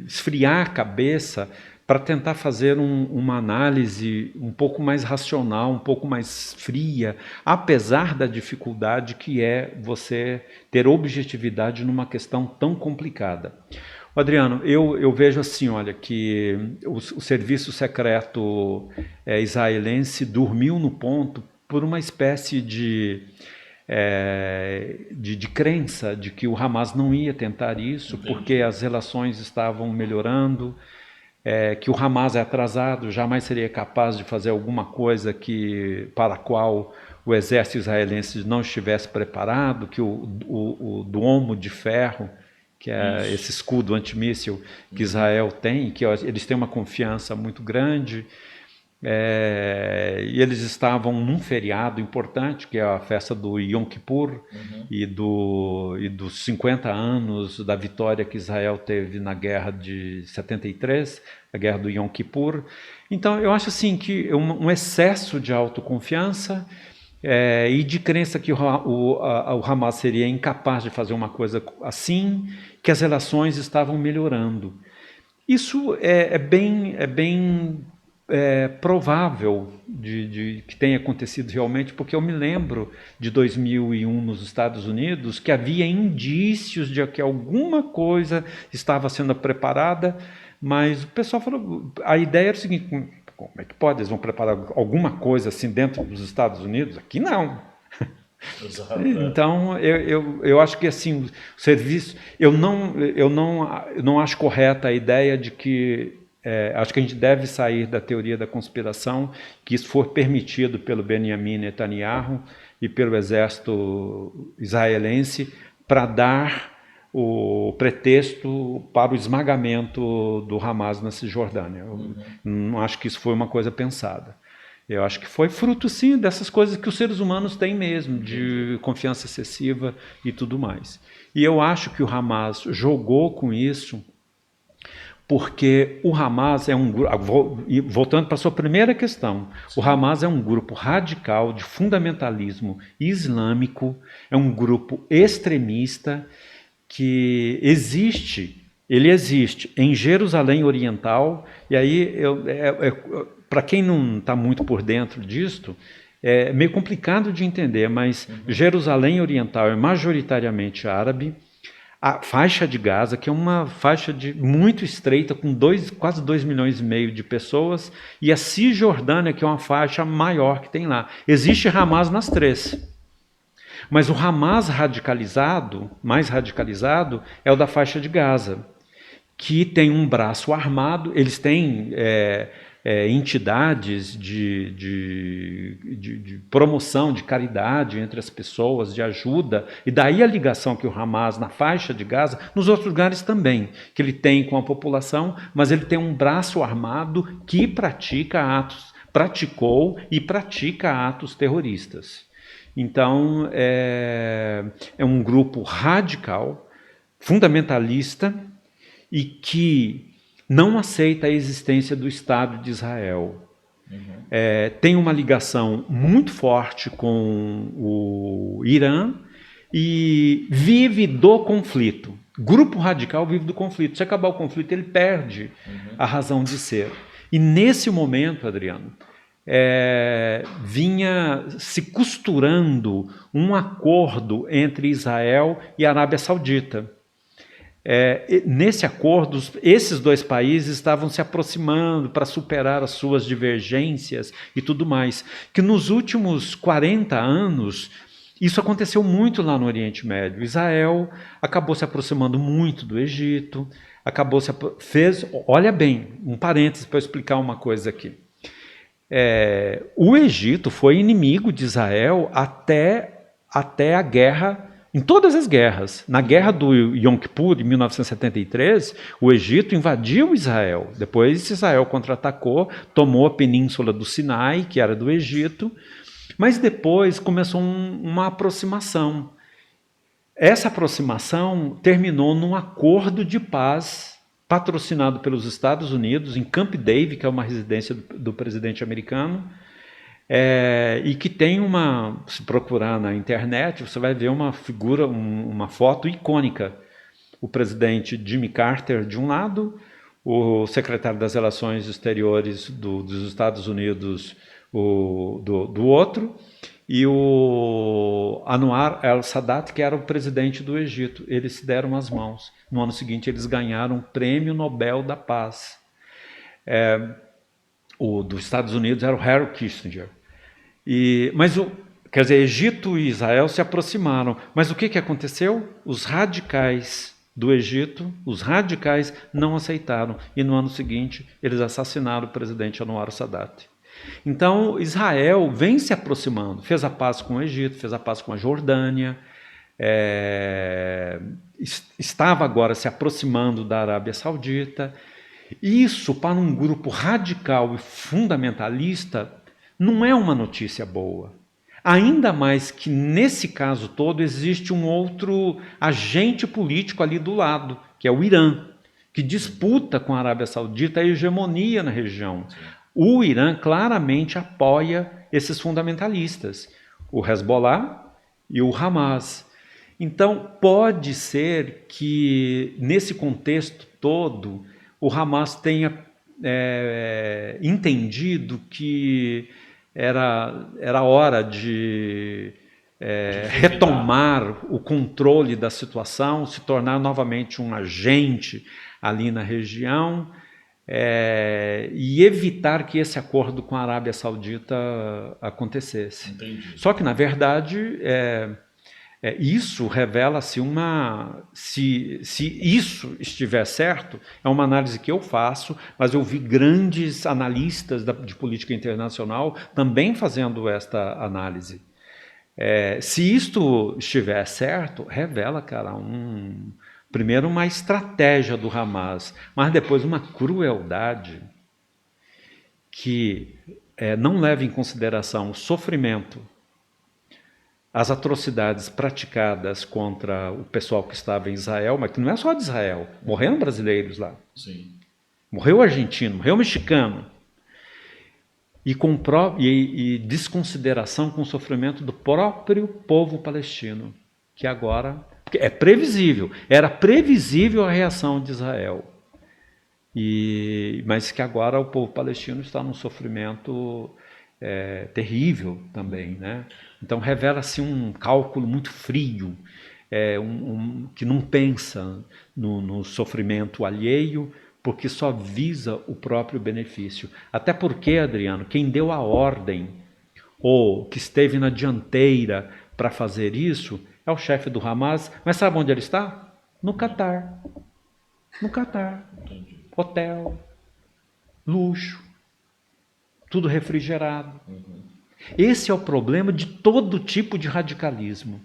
esfriar a cabeça para tentar fazer uma análise um pouco mais racional, um pouco mais fria, apesar da dificuldade que é você ter objetividade numa questão tão complicada. Adriano, eu vejo assim, olha, que o serviço secreto israelense dormiu no ponto por uma espécie de crença de que o Hamas não ia tentar isso, porque as relações estavam melhorando, que o Hamas é atrasado, jamais seria capaz de fazer alguma coisa para a qual o exército israelense não estivesse preparado, que o domo de ferro, que é esse escudo antimíssil que Israel tem, que eles têm uma confiança muito grande, e eles estavam num feriado importante, que é a festa do Yom Kippur, e dos 50 anos da vitória que Israel teve na guerra de 73, a guerra do Yom Kippur. Então eu acho assim que um excesso de autoconfiança e de crença que o Hamas seria incapaz de fazer uma coisa assim, que as relações estavam melhorando. Isso é bem provável de que tenha acontecido realmente, porque eu me lembro de 2001 nos Estados Unidos, que havia indícios de que alguma coisa estava sendo preparada, mas o pessoal falou, a ideia era o seguinte, como é que pode? Eles vão preparar alguma coisa assim dentro dos Estados Unidos? Aqui não. Exato. Então, eu acho que assim, o serviço, eu não acho correta a ideia de que, acho que a gente deve sair da teoria da conspiração, que isso for permitido pelo Benjamin Netanyahu e pelo exército israelense para dar o pretexto para o esmagamento do Hamas na Cisjordânia. Eu não acho que isso foi uma coisa pensada. Eu acho que foi fruto, sim, dessas coisas que os seres humanos têm mesmo, de confiança excessiva e tudo mais. E eu acho que o Hamas jogou com isso porque o Hamas é um grupo, voltando para a sua primeira questão, o Hamas é um grupo radical de fundamentalismo islâmico, é um grupo extremista que ele existe em Jerusalém Oriental, e aí para quem não está muito por dentro disto, é meio complicado de entender, mas Jerusalém Oriental é majoritariamente árabe, a faixa de Gaza, que é uma faixa muito estreita, com quase 2,5 milhões de pessoas, e a Cisjordânia, que é uma faixa maior que tem lá. Existe Hamas nas três. Mas o Hamas mais radicalizado, é o da faixa de Gaza, que tem um braço armado, eles têm entidades de promoção, de caridade entre as pessoas, de ajuda, e daí a ligação que o Hamas na faixa de Gaza, nos outros lugares também, que ele tem com a população, mas ele tem um braço armado que praticou e pratica atos terroristas. Então, é um grupo radical, fundamentalista, e que não aceita a existência do Estado de Israel. Tem uma ligação muito forte com o Irã e vive do conflito. Grupo radical vive do conflito. Se acabar o conflito, ele perde a razão de ser. E nesse momento, Adriano, vinha se costurando um acordo entre Israel e a Arábia Saudita. Nesse acordo, esses dois países estavam se aproximando para superar as suas divergências e tudo mais. Que nos últimos 40 anos, isso aconteceu muito lá no Oriente Médio. Israel acabou se aproximando muito do Egito, olha bem, um parênteses para eu explicar uma coisa aqui. O Egito foi inimigo de Israel até a guerra, em todas as guerras. Na guerra do Yom Kippur, em 1973, o Egito invadiu Israel. Depois Israel contra-atacou, tomou a península do Sinai, que era do Egito, mas depois começou uma aproximação. Essa aproximação terminou num acordo de paz patrocinado pelos Estados Unidos, em Camp David, que é uma residência do presidente americano, e que tem se procurar na internet, você vai ver uma figura, uma foto icônica. O presidente Jimmy Carter de um lado, o secretário das Relações Exteriores dos Estados Unidos do outro, e o Anwar el-Sadat, que era o presidente do Egito. Eles se deram as mãos. No ano seguinte, eles ganharam o Prêmio Nobel da Paz. O dos Estados Unidos era o Henry Kissinger. Quer dizer, Egito e Israel se aproximaram. Mas o que aconteceu? Os radicais do Egito, os radicais não aceitaram. E no ano seguinte, eles assassinaram o presidente Anwar el-Sadat. Então, Israel vem se aproximando. Fez a paz com o Egito, fez a paz com a Jordânia, estava agora se aproximando da Arábia Saudita. Isso, para um grupo radical e fundamentalista, não é uma notícia boa. Ainda mais que, nesse caso todo, existe um outro agente político ali do lado, que é o Irã, que disputa com a Arábia Saudita a hegemonia na região. O Irã claramente apoia esses fundamentalistas, o Hezbollah e o Hamas. Então, pode ser que, nesse contexto todo, o Hamas tenha entendido que era hora de retomar o controle da situação, se tornar novamente um agente ali na região e evitar que esse acordo com a Arábia Saudita acontecesse. Entendi. Só que, na verdade, isso revela-se se isso estiver certo, é uma análise que eu faço, mas eu vi grandes analistas de política internacional também fazendo esta análise. Se isto estiver certo, revela, cara, primeiro uma estratégia do Hamas, mas depois uma crueldade que não leva em consideração o sofrimento, as atrocidades praticadas contra o pessoal que estava em Israel, mas que não é só de Israel, morreram brasileiros lá. Sim. Morreu argentino, morreu mexicano. E desconsideração com o sofrimento do próprio povo palestino, que agora... Porque é previsível, era previsível a reação de Israel. Mas que agora o povo palestino está num sofrimento terrível também, né? Então revela-se um cálculo muito frio, que não pensa no sofrimento alheio, porque só visa o próprio benefício. Até porque, Adriano, quem deu a ordem, ou que esteve na dianteira para fazer isso, é o chefe do Hamas. Mas sabe onde ele está? No Catar. No Catar. Hotel, luxo, tudo refrigerado. Esse é o problema de todo tipo de radicalismo.